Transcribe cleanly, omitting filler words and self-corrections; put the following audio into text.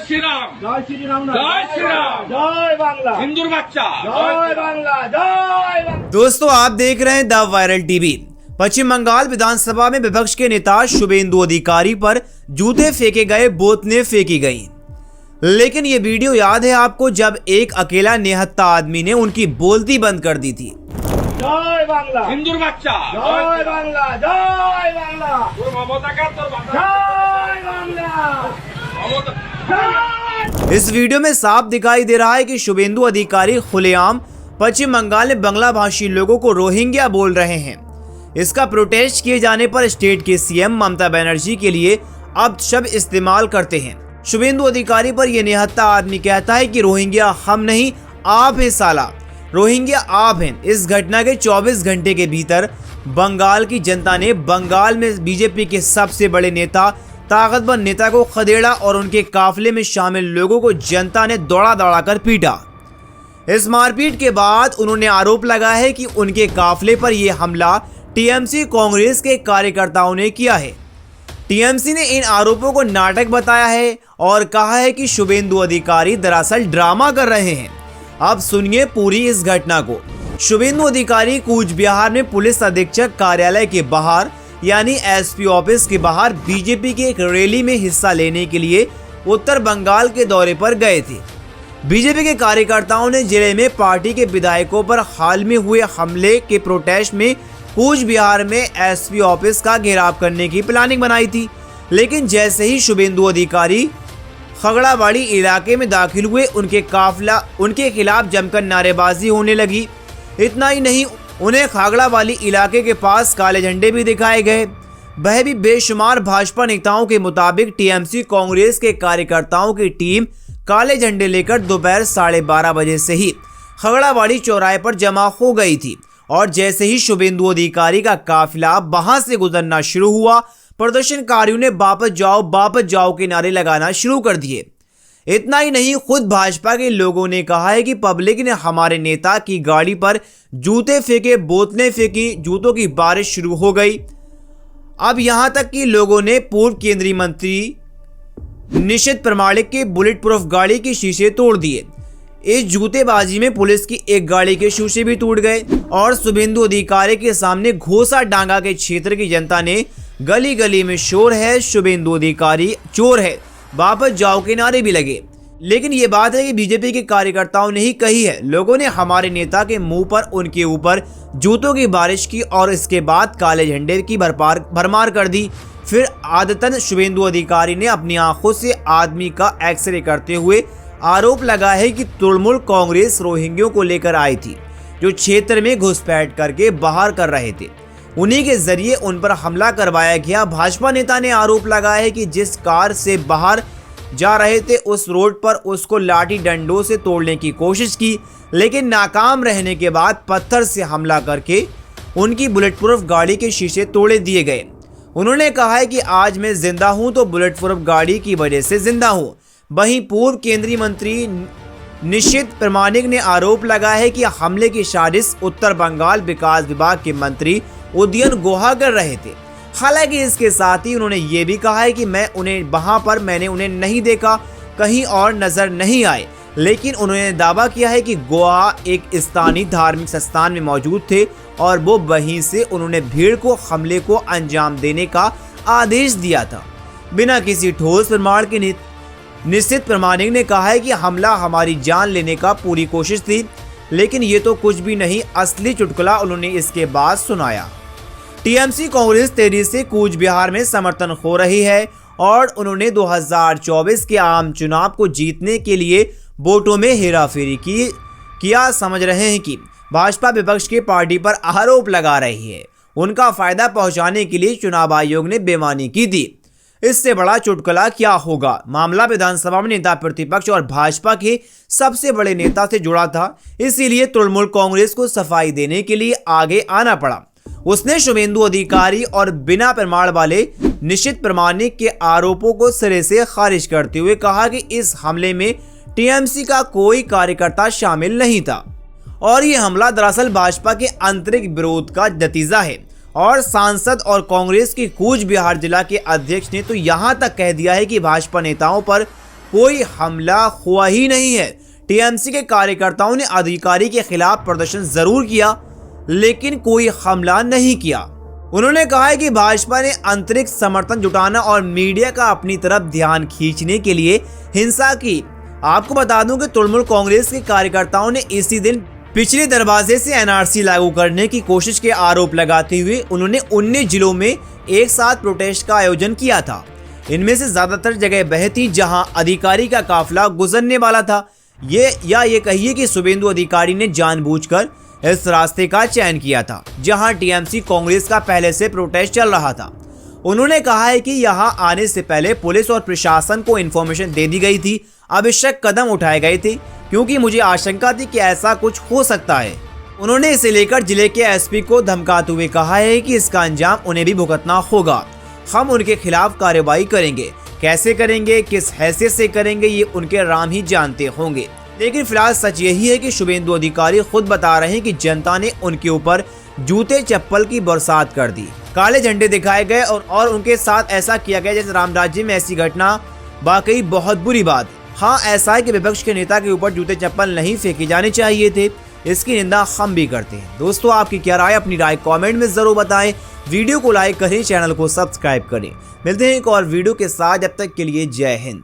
श्रीराम, जय श्री राम, जय श्री राम, जय बांग्ला, हिंदुर बच्चा, जय बांग्ला, जय बांग्ला। दोस्तों, आप देख रहे हैं द वायरल टीवी। पश्चिम बंगाल विधानसभा में विपक्ष के नेता शुभेंदु अधिकारी पर जूते फेंके गए, बोतलें फेंकी गईं। लेकिन ये वीडियो याद है आपको, जब एक अकेला निहत्था आदमी ने उनकी बोलती बंद कर दी थी। जय बांग्ला, हिंदुर बच्चा, जय बांग्ला, जय बांग्ला, তোর মমতা का তোর जय बांग्ला, जय। इस वीडियो में साफ दिखाई दे रहा है कि शुभेंदु अधिकारी खुलेआम पश्चिम बंगाल में बांग्ला भाषी लोगों को रोहिंग्या बोल रहे हैं। इसका प्रोटेस्ट किए जाने पर स्टेट के सीएम ममता बनर्जी के लिए अब शब्द इस्तेमाल करते हैं। शुभेंदु अधिकारी पर यह निहत्था आदमी कहता है कि रोहिंग्या हम नहीं, आप हैं साला, रोहिंग्या आप हैं। इस घटना के 24 घंटे के भीतर बंगाल की जनता ने बंगाल में बीजेपी के सबसे बड़े नेता, ताकतवर नेता को खदेड़ा और उनके काफिले में शामिल लोगों को जनता ने दौड़ा दौड़ा कर पीटा। इस मारपीट के बाद उन्होंने आरोप लगाया है कि उनके काफिले पर यह हमला टीएमसी कांग्रेस के कार्यकर्ताओं ने किया है। टीएमसी ने इन आरोपों को नाटक बताया है और कहा है कि शुभेंदु अधिकारी दरअसल ड्रामा कर रहे हैं। अब सुनिए पूरी इस घटना को। शुभेंदु अधिकारी कूच बिहार में पुलिस अधीक्षक कार्यालय के बाहर यानी एसपी ऑफिस के बाहर बीजेपी की एक रैली में हिस्सा लेने के लिए उत्तर बंगाल के दौरे पर गए थे। बीजेपी के कार्यकर्ताओं ने जिले में पार्टी के विधायकों पर हाल में हुए हमले के प्रोटेस्ट में कूच बिहार में एसपी ऑफिस का घेराव करने की प्लानिंग बनाई थी। लेकिन जैसे ही शुभेंदु अधिकारी खगड़ाबाड़ी इलाके में दाखिल हुए, उनके खिलाफ जमकर नारेबाजी होने लगी। इतना ही नहीं, उन्हें खागड़ाबाड़ी इलाके के पास काले झंडे भी दिखाए गए। वह भी बेशुमार भाजपा नेताओं के मुताबिक टीएमसी कांग्रेस के कार्यकर्ताओं की टीम काले झंडे लेकर दोपहर 12:30 बजे से ही खगड़ाबाड़ी चौराहे पर जमा हो गई थी। और जैसे ही शुभेंदु अधिकारी का काफिला वहां से गुजरना शुरू हुआ, प्रदर्शनकारियों ने वापस जाओ के नारे लगाना शुरू कर दिए। इतना ही नहीं, खुद भाजपा के लोगों ने कहा है कि पब्लिक ने हमारे नेता की गाड़ी पर जूते फेंके, बोतलें फेंकी, जूतों की बारिश शुरू हो गई। अब यहां तक कि लोगों ने पूर्व केंद्रीय मंत्री निशित प्रमाणिक के बुलेट प्रूफ गाड़ी के शीशे तोड़ दिए। इस जूतेबाजी में पुलिस की एक गाड़ी के शीशे भी टूट गए और शुभेंदु अधिकारी के सामने घोसा डांगा के क्षेत्र की जनता ने गली गली में शोर है, शुभेंदु अधिकारी चोर है, वापस जाओ के नारे भी लगे। लेकिन ये बात है कि बीजेपी के कार्यकर्ताओं ने ही कही है। लोगों ने हमारे नेता के मुंह पर उनके ऊपर जूतों की बारिश की और इसके बाद काले झंडे की भरमार कर दी। फिर आदतन शुभेंदु अधिकारी ने अपनी आंखों से आदमी का एक्सरे करते हुए आरोप लगाया है कि तृणमूल कांग्रेस रोहिंग्यों को लेकर आई थी, जो क्षेत्र में घुसपैठ करके बाहर कर रहे थे। उन्हीं के जरिए उन पर हमला करवाया गया। भाजपा नेता ने आरोप लगाया है कि जिस कार से बाहर जा रहे थे उस रोड पर उसको लाठी डंडों से तोड़ने की कोशिश की, लेकिन नाकाम रहने के बाद पत्थर से हमला करके उनकी बुलेट प्रूफ गाड़ी के शीशे तोड़े दिए गए। उन्होंने कहा है कि आज मैं जिंदा हूं तो बुलेट प्रूफ गाड़ी की वजह से जिंदा हूं। वहीं पूर्व केंद्रीय मंत्री निशित प्रमाणिक ने आरोप लगाया है कि हमले की साजिश उत्तर बंगाल विकास विभाग के मंत्री उदयन गुहा कर रहे थे। हालांकि इसके साथ ही उन्होंने ये भी कहा है कि मैंने उन्हें नहीं देखा, कहीं और नजर नहीं आए। लेकिन उन्होंने दावा किया है कि गुहा एक स्थानीय धार्मिक स्थान में मौजूद थे और वो वहीं से उन्होंने भीड़ को हमले को अंजाम देने का आदेश दिया था। बिना किसी ठोस प्रमाण के निश्चित प्रमाणिक ने कहा है कि हमला हमारी जान लेने का पूरी कोशिश थी, लेकिन ये तो कुछ भी नहीं, असली चुटकुला उन्होंने इसके बाद सुनाया। टीएमसी कांग्रेस तेजी से कूच बिहार में समर्थन खो रही है और उन्होंने 2024 के आम चुनाव को जीतने के लिए वोटों में हेराफेरी किया समझ रहे हैं कि भाजपा विपक्ष की पार्टी पर आरोप लगा रही है। उनका फायदा पहुंचाने के लिए चुनाव आयोग ने बेईमानी की थी। इससे बड़ा चुटकुला क्या होगा। मामला विधानसभा में नेता प्रतिपक्ष और भाजपा के सबसे बड़े नेता से जुड़ा था, इसीलिए तृणमूल कांग्रेस को सफाई देने के लिए आगे आना पड़ा। उसने शुभेंदु अधिकारी और बिना प्रमाण वाले निशित प्रमाणिक के आरोपों को सिरे से खारिज करते हुए कहा कि इस हमले में टीएमसी का कोई कार्यकर्ता शामिल नहीं था और ये हमला दरअसल भाजपा के आंतरिक विरोध का नतीजा है। और सांसद और कांग्रेस के कूच बिहार जिला के अध्यक्ष ने तो यहां तक कह दिया है कि भाजपा नेताओं पर कोई हमला हुआ ही नहीं है। टीएमसी के कार्यकर्ताओं ने अधिकारी के खिलाफ प्रदर्शन जरूर किया, लेकिन कोई हमला नहीं किया। उन्होंने कहा है कि भाजपा ने आंतरिक समर्थन जुटाना और मीडिया का अपनी तरफ ध्यान खींचने के लिए हिंसा की। आपको बता दूं कि तृणमूल कांग्रेस के कार्यकर्ताओं ने इसी दिन पिछले दरवाजे से एनआरसी लागू करने की कोशिश के आरोप लगाते हुए उन्होंने 19 जिलों में एक साथ प्रोटेस्ट का आयोजन किया था। इनमें से ज्यादातर जगह वह थी जहां अधिकारी का काफिला गुजरने वाला था। ये कहिए कि शुभेंदु अधिकारी ने जानबूझकर इस रास्ते का चयन किया था जहां टीएमसी कांग्रेस का पहले से प्रोटेस्ट चल रहा था। उन्होंने कहा है कि यहां आने से पहले पुलिस और प्रशासन को इन्फॉर्मेशन दे दी गई थी, आवश्यक कदम उठाए गए थे क्योंकि मुझे आशंका थी कि ऐसा कुछ हो सकता है। उन्होंने इसे लेकर जिले के एसपी को धमकाते हुए कहा है कि इसका अंजाम उन्हें भी भुगतना होगा। हम उनके खिलाफ कार्रवाई करेंगे, कैसे करेंगे, किस हैसियत से करेंगे, ये उनके राम ही जानते होंगे। लेकिन फिलहाल सच यही है कि शुभेंदु अधिकारी खुद बता रहे हैं कि जनता ने उनके ऊपर जूते चप्पल की बरसात कर दी, काले झंडे दिखाए गए और उनके साथ ऐसा किया गया जैसे राम राज्य में। ऐसी घटना वाकई बहुत बुरी बात। हाँ, ऐसा है कि विपक्ष के नेता के ऊपर जूते चप्पल नहीं फेंके जाने चाहिए थे, इसकी निंदा हम भी करते हैं। दोस्तों, आपकी क्या राय, अपनी राय कमेंट में जरूर बताएं। वीडियो को लाइक करें, चैनल को सब्सक्राइब करें। मिलते हैं एक और वीडियो के साथ, जब तक के लिए जय हिंद।